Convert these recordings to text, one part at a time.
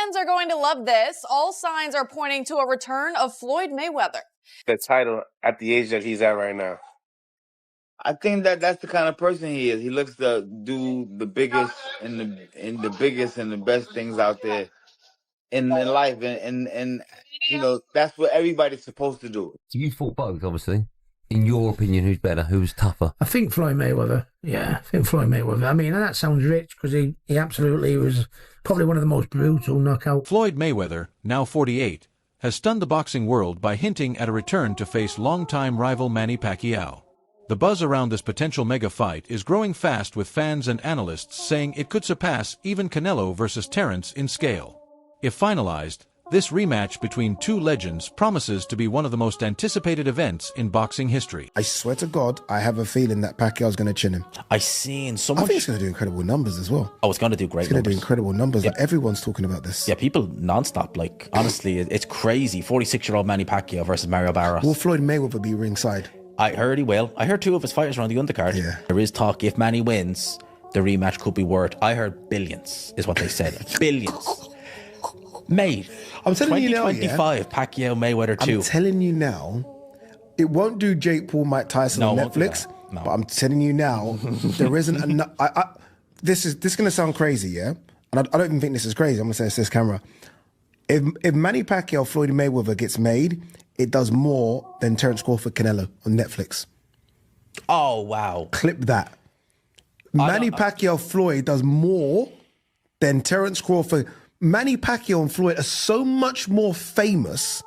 fans are going to love this. All signs are pointing to a return of Floyd Mayweather. The title at the age that he's at right now. I think that's the kind of person he is. He looks to do the biggest and the best things out there in life, and you know that's what everybody's supposed to do. You fought both, obviously. In your opinion, who's better? Who's tougher? I think Floyd Mayweather. Yeah, I think Floyd Mayweather. I mean, and that sounds rich because he absolutely was probably one of the most brutal knockouts. Floyd Mayweather, now 48, has stunned the boxing world by hinting at a return to face longtime rival Manny Pacquiao. The buzz around this potential mega fight is growing fast, with fans and analysts saying it could surpass even Canelo versus Terence in scale. If finalized, this rematch between two legends promises to be one of the most anticipated events in boxing history. I swear to God, I have a feeling that Pacquiao's going to chin him. I've seen so much. I think it's going to do incredible numbers as well. Oh, it's going to do great It's going to numbers. do incredible numbers. Yeah. Like, everyone's talking about this. Yeah, people non-stop. Like, honestly, it's crazy. 46-year-old Manny Pacquiao versus Mario Barros. Will Floyd Mayweather be ringside? I heard he will. I heard two of his fighters are on the undercard. Yeah. There is talk if Manny wins, the rematch could be worth, I heard billions, is what they said. Billions. Mate, I'm telling you now, 2025, Pacquiao Mayweather 2. I'm telling you now, it won't do Jake Paul, Mike Tyson on it won't do Netflix. that. No. But I'm telling you now, there isn't enough. This is going to sound crazy, yeah? And I don't even think this is crazy. I'm going to say it's this camera. If Manny Pacquiao, Floyd Mayweather gets made, it does more than Terence Crawford, Canelo on Netflix. Oh, wow. Clip that. Manny Pacquiao, Floyd does more than Terence Crawford. Manny Pacquiao and Floyd are so much more famous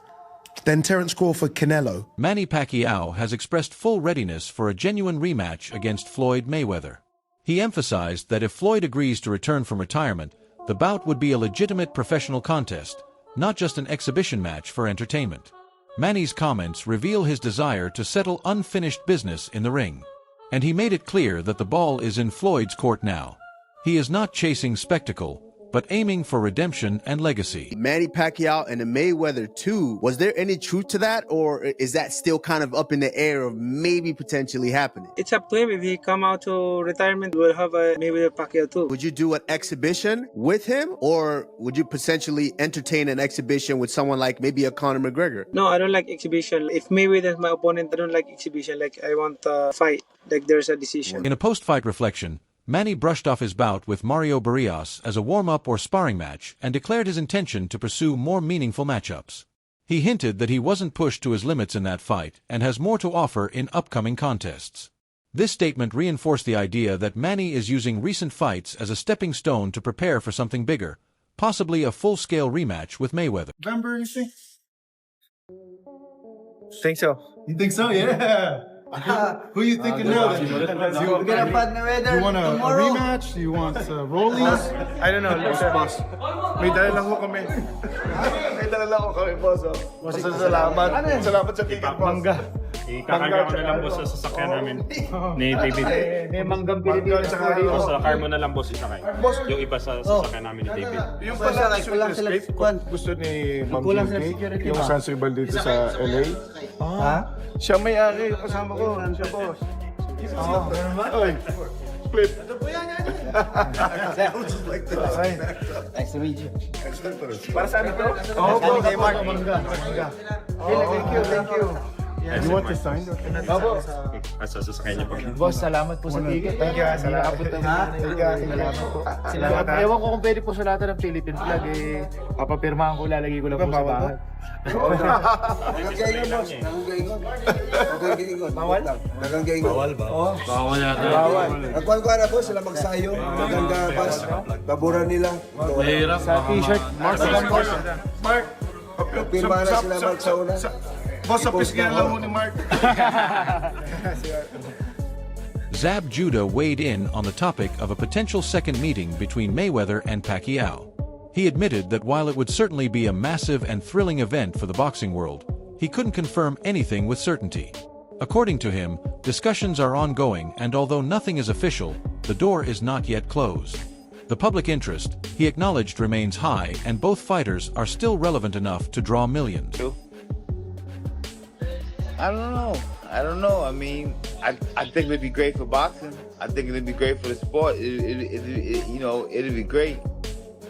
than Terence Crawford, Canelo. Manny Pacquiao has expressed full readiness for a genuine rematch against Floyd Mayweather. He emphasized that if Floyd agrees to return from retirement, the bout would be a legitimate professional contest, not just an exhibition match for entertainment. Manny's comments reveal his desire to settle unfinished business in the ring. And he made it clear that the ball is in Floyd's court now. He is not chasing spectacle, but aiming for redemption and legacy. Manny Pacquiao and the Mayweather 2, was there any truth to that, or is that still kind of up in the air of maybe potentially happening? It's up to him. If he come out to retirement, we'll have a Mayweather Pacquiao 2. Would you do an exhibition with him, or would you potentially entertain an exhibition with someone like maybe a Conor McGregor? No, I don't like exhibition. If Mayweather is my opponent, I don't like exhibition. Like, I want a fight. Like, there's a decision. In a post-fight reflection, Manny brushed off his bout with Mario Barrios as a warm-up or sparring match and declared his intention to pursue more meaningful matchups. He hinted that he wasn't pushed to his limits in that fight and has more to offer in upcoming contests. This statement reinforced the idea that Manny is using recent fights as a stepping stone to prepare for something bigger, possibly a full-scale rematch with Mayweather. November, you think? Think so. You think so? Yeah. Who you thinking now? Do you want a rematch? Do you want rollies? I don't know. Boss. May dala lang ko kami. May dala lang ako kami, boss. Salamat. Salamat sa ticket, boss. Mangga. Ikakarga ko na lang, boss, sa sasakyan namin ni David. May manggang Pilipinas. Boss, sa car mo na lang, boss, isakay. Yung iba sa sasakyan namin ni David. Yung pala, gusto ni Ma'am Jake, yung sensible dito sa LA. Ha? Siya may-ari, yung kasama ko. Siya, boss. Oy, flip. Nice to meet you. Para sa amin to? Oo, kay Mark. Thank you. You want to sign? Opo. Sa sasakyan niya po. Boss, salamat po sa ticket. Thank you. Salamat po. Salamat. Ewan ko kung pwede po sulatan ng Philippine flag, papapirmahan ko, lalagay ko lang po sa bahay. Bawal? Bawal ba? Oo. Bawal yata. Bawal. Nagkuhan ko na po sila magsayo. Maganda pas. Baburan nila. Mahirap. Sa t-shirt. Mark. Pirma na sila Mark sa una. Boss, pisgyan lang mo ni Mark. Zab Judah weighed in on the topic of a potential second meeting between Mayweather and Pacquiao. He admitted that while it would certainly be a massive and thrilling event for the boxing world, he couldn't confirm anything with certainty. According to him, discussions are ongoing, and although nothing is official, the door is not yet closed. The public interest, he acknowledged, remains high, and both fighters are still relevant enough to draw millions. I don't know. I mean, I think it'd be great for boxing. I think it'd be great for the sport. It'd be great.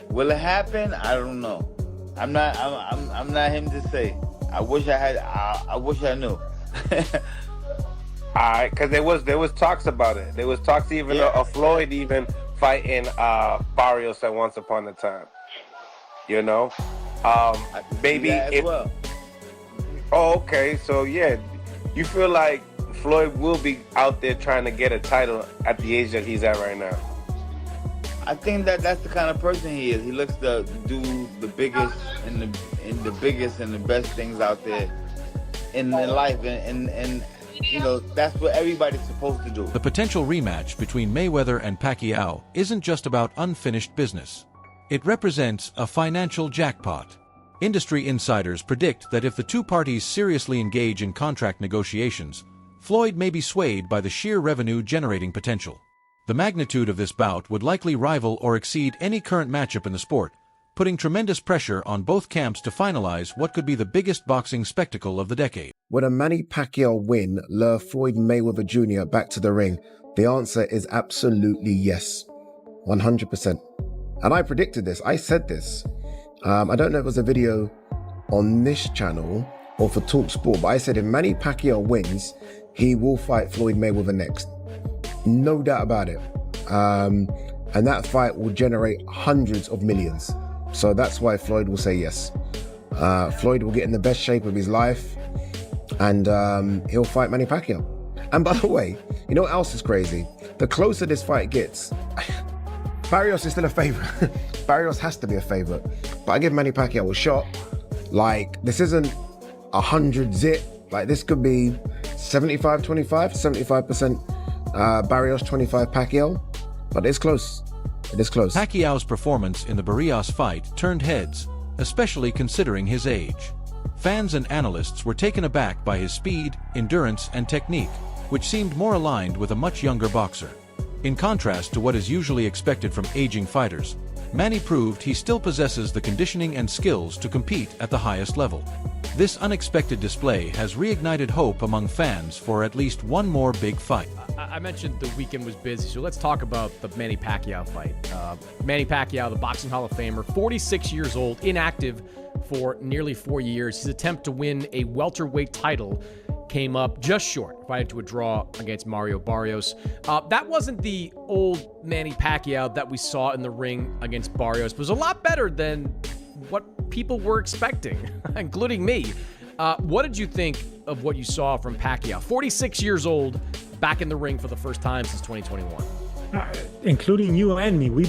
Will it happen? I don't know. I'm not him to say. I wish I knew. Alright, because there was talks about it. There was talks even of Floyd even fighting Barrios at once upon a time. You know? Maybe if well. Oh, okay. So yeah, you feel like Floyd will be out there trying to get a title at the age that he's at right now? I think that's the kind of person he is. He looks to do the biggest and the best things out there in life, and you know, that's what everybody's supposed to do. The potential rematch between Mayweather and Pacquiao isn't just about unfinished business. It represents a financial jackpot. Industry insiders predict that if the two parties seriously engage in contract negotiations, Floyd may be swayed by the sheer revenue-generating potential. The magnitude of this bout would likely rival or exceed any current matchup in the sport, putting tremendous pressure on both camps to finalize what could be the biggest boxing spectacle of the decade. Would a Manny Pacquiao win lure Floyd Mayweather Jr. back to the ring? The answer is absolutely yes. 100%. And I predicted this. I said this. I don't know if it was a video on this channel or for TalkSport, but I said if Manny Pacquiao wins, he will fight Floyd Mayweather next. No doubt about it. And that fight will generate hundreds of millions. So that's why Floyd will say yes. Floyd will get in the best shape of his life, and he'll fight Manny Pacquiao. And by the way, you know what else is crazy? The closer this fight gets, Barrios is still a favorite. Barrios has to be a favorite. But I give Manny Pacquiao a shot. Like, this isn't 100 zip. Like, this could be 75-25, 75% Barrios, 25 Pacquiao. But it's close. It is close. Pacquiao's performance in the Barrios fight turned heads, especially considering his age. Fans and analysts were taken aback by his speed, endurance, and technique, which seemed more aligned with a much younger boxer. In contrast to what is usually expected from aging fighters, Manny proved he still possesses the conditioning and skills to compete at the highest level. This unexpected display has reignited hope among fans for at least one more big fight. I mentioned the weekend was busy, so let's talk about the Manny Pacquiao fight. Manny Pacquiao, the Boxing Hall of Famer, 46 years old, inactive for nearly 4 years. His attempt to win a welterweight title came up just short, fighting to a draw against Mario Barrios. That wasn't the old Manny Pacquiao that we saw in the ring against Barrios. It was a lot better than what people were expecting, including me. What did you think of what you saw from Pacquiao? 46 years old, back in the ring for the first time since 2021. Including you and me, we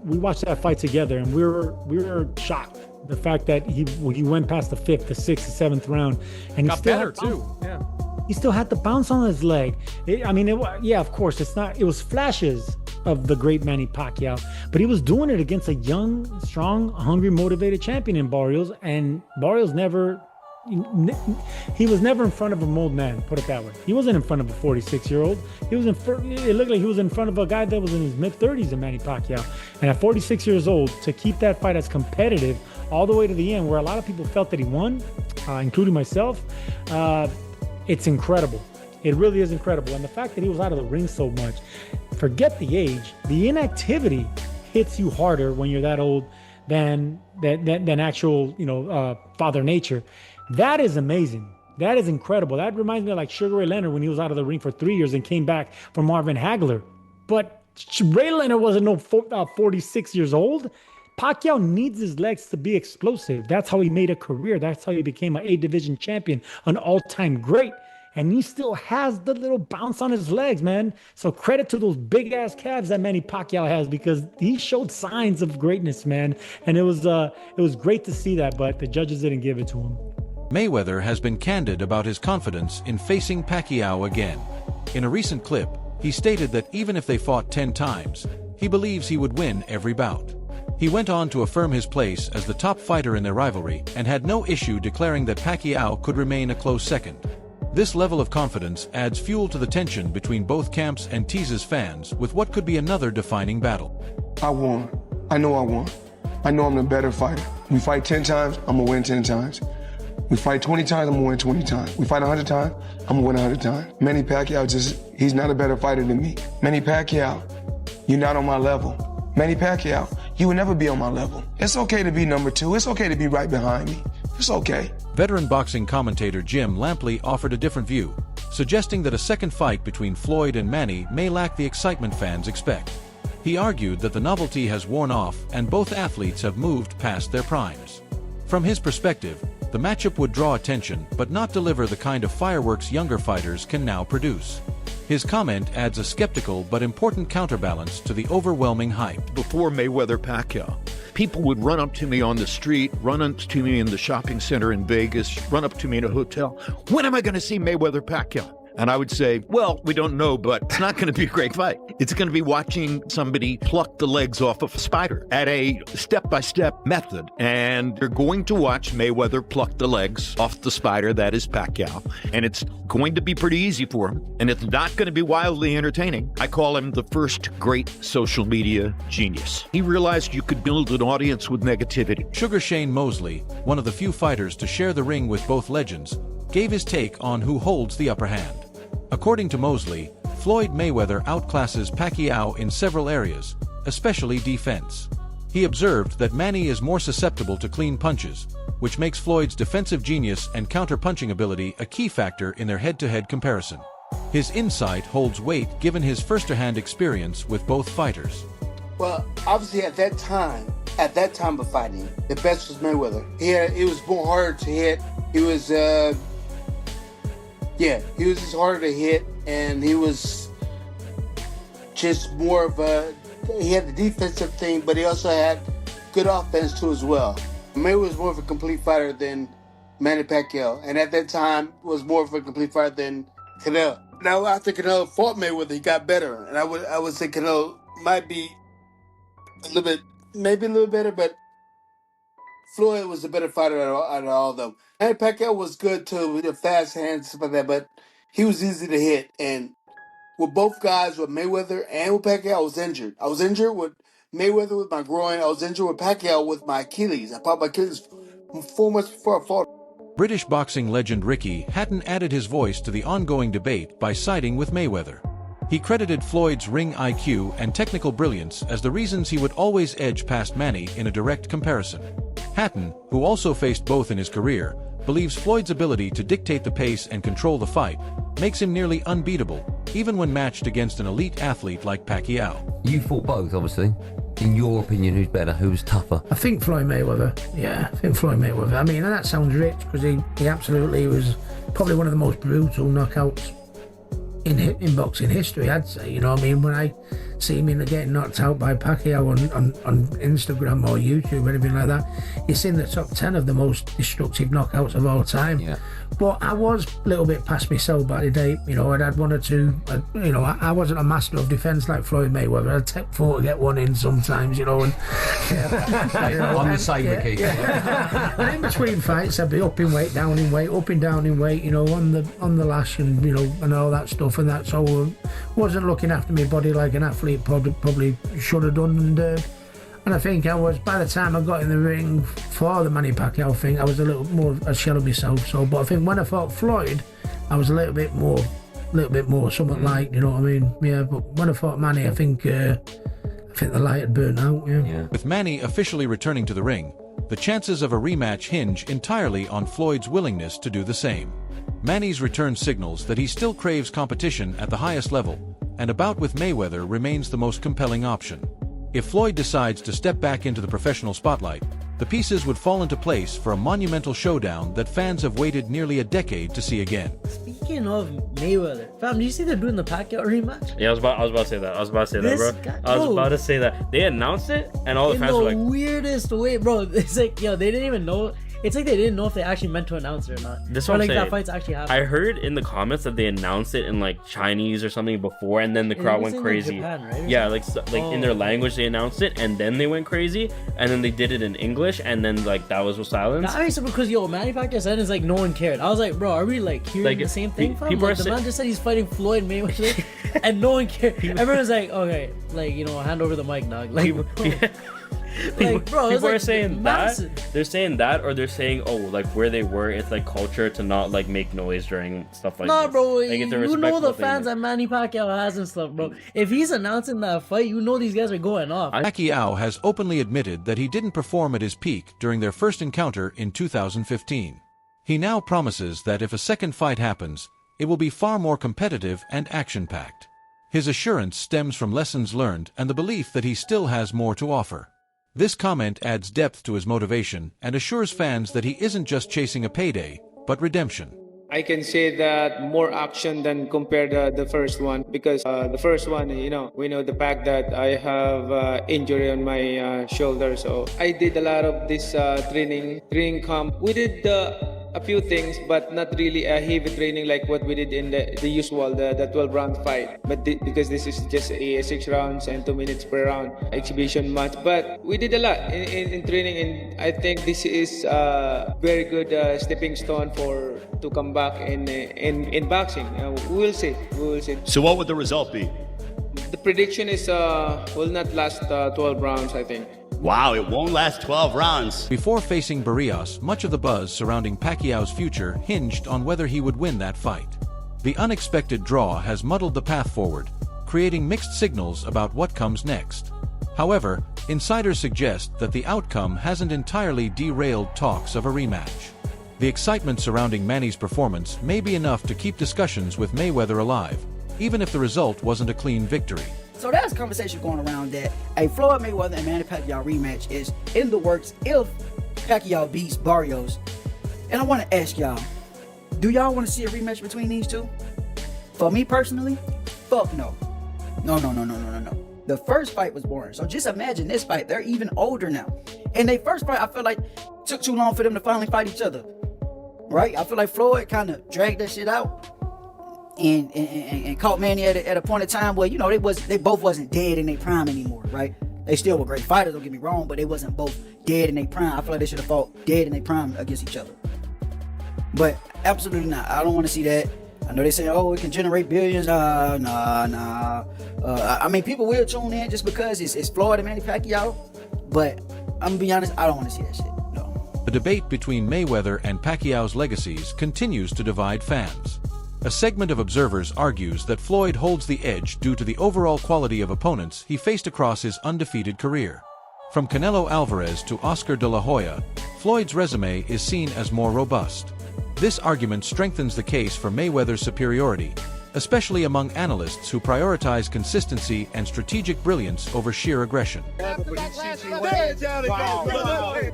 watched that fight together, and we were shocked. The fact that he went past the 5th, the 6th, the 7th round, and got better too. Yeah, he still had the bounce on his leg. Of course, it was flashes of the great Manny Pacquiao, but he was doing it against a young, strong, hungry, motivated champion in Barrios, and Barrios he was never in front of an old man, put it that way. He wasn't in front of a 46-year-old. It looked like he was in front of a guy that was in his mid-30s in Manny Pacquiao. And at 46 years old, to keep that fight as competitive all the way to the end, where a lot of people felt that he won, including myself, it's incredible. It really is incredible. And the fact that he was out of the ring so much, forget the age, the inactivity hits you harder when you're that old than actual, Father Nature. That is amazing. That is incredible. That reminds me of like Sugar Ray Leonard when he was out of the ring for 3 years and came back for Marvin Hagler. But Ray Leonard wasn't 46 years old. Pacquiao needs his legs to be explosive. That's how he made a career. That's how he became an A-division champion, an all-time great. And he still has the little bounce on his legs, man. So credit to those big-ass calves that Manny Pacquiao has, because he showed signs of greatness, man. And it was great to see that, but the judges didn't give it to him. Mayweather has been candid about his confidence in facing Pacquiao again. In a recent clip, he stated that even if they fought 10 times, he believes he would win every bout. He went on to affirm his place as the top fighter in their rivalry and had no issue declaring that Pacquiao could remain a close second. This level of confidence adds fuel to the tension between both camps and teases fans with what could be another defining battle. I won. I know I won. I know I'm the better fighter. We fight 10 times, I'm gonna win 10 times. We fight 20 times, I'm gonna win 20 times. We fight 100 times, I'm gonna win 100 times. Manny Pacquiao he's not a better fighter than me. Manny Pacquiao, you're not on my level. Manny Pacquiao, you would never be on my level. It's okay to be number 2. It's okay to be right behind me. It's okay. Veteran boxing commentator Jim Lampley offered a different view, suggesting that a second fight between Floyd and Manny may lack the excitement fans expect. He argued that the novelty has worn off and both athletes have moved past their primes. From his perspective, the matchup would draw attention but not deliver the kind of fireworks younger fighters can now produce. His comment adds a skeptical but important counterbalance to the overwhelming hype. Before Mayweather-Pacquiao, people would run up to me on the street, run up to me in the shopping center in Vegas, run up to me in a hotel. When am I going to see Mayweather-Pacquiao? And I would say, well, we don't know, but it's not going to be a great fight. It's going to be watching somebody pluck the legs off of a spider at a step-by-step method. And you're going to watch Mayweather pluck the legs off the spider that is Pacquiao. And it's going to be pretty easy for him. And it's not going to be wildly entertaining. I call him the first great social media genius. He realized you could build an audience with negativity. Sugar Shane Mosley, one of the few fighters to share the ring with both legends, gave his take on who holds the upper hand. According to Mosley, Floyd Mayweather outclasses Pacquiao in several areas, especially defense. He observed that Manny is more susceptible to clean punches, which makes Floyd's defensive genius and counter-punching ability a key factor in their head-to-head comparison. His insight holds weight given his first-hand experience with both fighters. Well, obviously at that time of fighting, the best was Mayweather. It was more harder to hit. He was just harder to hit, and he was just more of he had the defensive thing, but he also had good offense too as well. Mayweather was more of a complete fighter than Manny Pacquiao, and at that time was more of a complete fighter than Canelo. Now after Canelo fought Mayweather, he got better, and I would say Canelo might be maybe a little better, but Floyd was the better fighter out of all of them. Manny Pacquiao was good too, with the fast hands, stuff like that, but he was easy to hit. And with both guys, with Mayweather and with Pacquiao, I was injured. I was injured with Mayweather with my groin. I was injured with Pacquiao with my Achilles. I popped my Achilles 4 months before I fought. British boxing legend Ricky Hatton added his voice to the ongoing debate by siding with Mayweather. He credited Floyd's ring IQ and technical brilliance as the reasons he would always edge past Manny in a direct comparison. Hatton, who also faced both in his career, believes Floyd's ability to dictate the pace and control the fight makes him nearly unbeatable, even when matched against an elite athlete like Pacquiao. You fought both, obviously. In your opinion, who's better? Who's tougher? I think Floyd Mayweather. Yeah, I think Floyd Mayweather. I mean, and that sounds rich because he absolutely was probably one of the most brutal knockouts in boxing history, I'd say. You know what I mean? When I see him getting knocked out by Pacquiao on Instagram or YouTube or anything like that, he's in the top 10 of the most destructive knockouts of all time. Yeah. But I was a little bit past myself by the day. You know, I'd had one or two, I wasn't a master of defence like Floyd Mayweather. I'd take 4 to get one in sometimes, you know. And, I'm the same, Ricky. Yeah. And in between fights, I'd be up in weight, down in weight, up and down in weight, you know, on the lash and, you know, and all that stuff. And that, so wasn't looking after my body like an athlete probably should have done. And I think I was, by the time I got in the ring for the Manny Pacquiao thing, I was a little more a shell of myself. So, but I think when I fought Floyd, I was a little bit more something like, you know what I mean? Yeah. But when I fought Manny, I think the light had burnt out. Yeah. With Manny officially returning to the ring, the chances of a rematch hinge entirely on Floyd's willingness to do the same. Manny's return signals that he still craves competition at the highest level, and a bout with Mayweather remains the most compelling option. If Floyd decides to step back into the professional spotlight, the pieces would fall into place for a monumental showdown that fans have waited nearly a decade to see again. Speaking of Mayweather, fam, do you see they're doing the Pacquiao rematch? Yeah, I was about to say that. I was about to say that. They announced it, and all the fans were like, in the weirdest way, bro. It's like, they didn't even know. It's like they didn't know if they actually meant to announce it or not. This or one like that fight's actually happening. I heard in the comments that they announced it in like Chinese or something before, and then the crowd went crazy. Japan, right? Yeah, like in their language they announced it, and then they went crazy, and then they did it in English, and then like that was with silence. That makes sense because Manny Pacquiao said it's like no one cared. I was like, bro, are we like hearing the same thing from? Like, the man just said he's fighting Floyd Mayweather, and no one cared. Everyone's like, okay, like hand over the mic, dog. Like, Like, bro, people are like saying massive. that. They're saying that, or they're saying, oh, like where they were, it's like culture to not like make noise during stuff like Nah, this. bro, Like, it's a you know the respectful thing. fans that Manny Pacquiao has and stuff, bro. If he's announcing that fight, you know these guys are going off. Pacquiao has openly admitted that he didn't perform at his peak during their first encounter in 2015. He now promises that if a second fight happens, it will be far more competitive and action-packed. His assurance stems from lessons learned and the belief that he still has more to offer. This comment adds depth to his motivation and assures fans that he isn't just chasing a payday, but redemption. I can say that more action than compared to the first one, because the first one, you know, we know the fact that I have injury on my shoulder, so I did a lot of this training camp. We did a few things, but not really a heavy training like what we did in the usual, the 12-round fight. But because this is just a 6 rounds and 2 minutes per round exhibition match. But we did a lot in training, and I think this is a very good stepping stone to come back in boxing. We will see. So what would the result be? The prediction is will not last 12 rounds, I think. Wow, it won't last 12 rounds. Before facing Barrios, much of the buzz surrounding Pacquiao's future hinged on whether he would win that fight. The unexpected draw has muddled the path forward, creating mixed signals about what comes next. However, insiders suggest that the outcome hasn't entirely derailed talks of a rematch. The excitement surrounding Manny's performance may be enough to keep discussions with Mayweather alive, even if the result wasn't a clean victory. So there's a conversation going around that a Floyd Mayweather and Manny Pacquiao rematch is in the works if Pacquiao beats Barrios. And I want to ask y'all, do y'all want to see a rematch between these two? For me personally, fuck no. No. The first fight was boring. So just imagine this fight. They're even older now. And their first fight, I feel like took too long for them to finally fight each other. Right? I feel like Floyd kind of dragged that shit out. And caught Manny at a point in time where, you know, they both wasn't dead in their prime anymore, right? They still were great fighters, don't get me wrong, but they wasn't both dead in their prime. I feel like they should have fought dead in their prime against each other. But absolutely not. I don't want to see that. I know they say, oh, it can generate billions. Nah. I mean, people will tune in just because it's Floyd and Manny Pacquiao, but I'm gonna be honest, I don't want to see that shit. No. The debate between Mayweather and Pacquiao's legacies continues to divide fans. A segment of observers argues that Floyd holds the edge due to the overall quality of opponents he faced across his undefeated career. From Canelo Alvarez to Oscar de la Hoya, Floyd's resume is seen as more robust. This argument strengthens the case for Mayweather's superiority, especially among analysts who prioritize consistency and strategic brilliance over sheer aggression.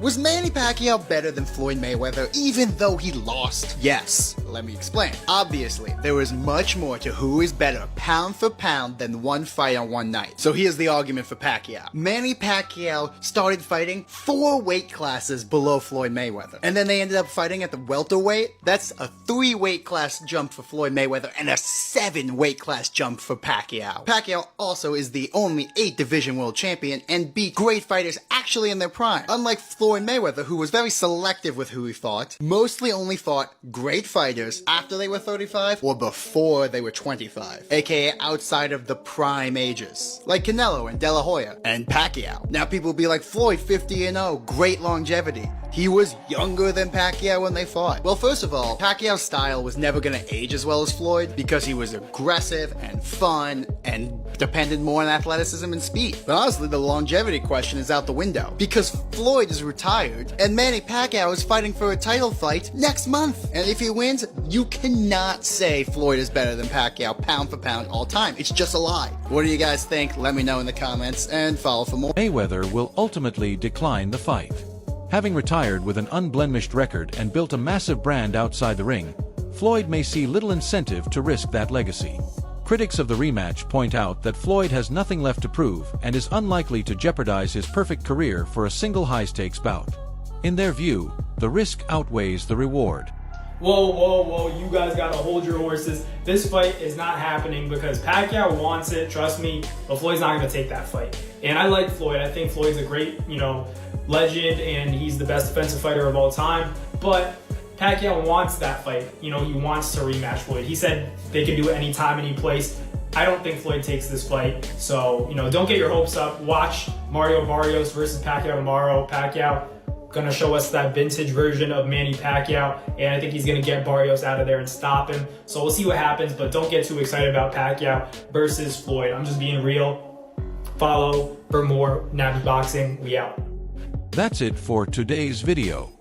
Was Manny Pacquiao better than Floyd Mayweather even though he lost? Yes. Let me explain. Obviously, there is much more to who is better pound for pound than one fight on one night. So here's the argument for Pacquiao. Manny Pacquiao started fighting 4 weight classes below Floyd Mayweather. And then they ended up fighting at the welterweight. That's a 3 weight class jump for Floyd Mayweather and a 7 weight class jump for Pacquiao. Pacquiao also is the only 8 division world champion and beat great fighters actually in their prime. Unlike Floyd Mayweather, who was very selective with who he fought, mostly only fought great fighters after they were 35 or before they were 25, aka outside of the prime ages, like Canelo and De La Hoya and Pacquiao. Now people will be like, Floyd 50-0, great longevity. He was younger than Pacquiao when they fought. Well, first of all, Pacquiao's style was never going to age as well as Floyd because he was aggressive and fun and depended more on athleticism and speed. But honestly, the longevity question is out the window because Floyd is retired and Manny Pacquiao is fighting for a title fight next month. And if he wins, you cannot say Floyd is better than Pacquiao pound for pound all time. It's just a lie. What do you guys think? Let me know in the comments and follow for more. Mayweather will ultimately decline the fight. Having retired with an unblemished record and built a massive brand outside the ring, Floyd may see little incentive to risk that legacy. Critics of the rematch point out that Floyd has nothing left to prove and is unlikely to jeopardize his perfect career for a single high-stakes bout. In their view, the risk outweighs the reward. Whoa, you guys gotta hold your horses. This fight is not happening because Pacquiao wants it, trust me, but Floyd's not gonna take that fight. And I like Floyd. I think Floyd's a great, legend, and he's the best defensive fighter of all time. But Pacquiao wants that fight. You know, he wants to rematch Floyd. He said they can do it anytime, any place. I don't think Floyd takes this fight. So, you know, don't get your hopes up. Watch Mario Barrios versus Pacquiao tomorrow. Pacquiao gonna show us that vintage version of Manny Pacquiao, and I think he's gonna get Barrios out of there and stop him. So we'll see what happens, but don't get too excited about Pacquiao versus Floyd. I'm just being real. Follow for more Nappy Boxing. We out. That's it for today's video.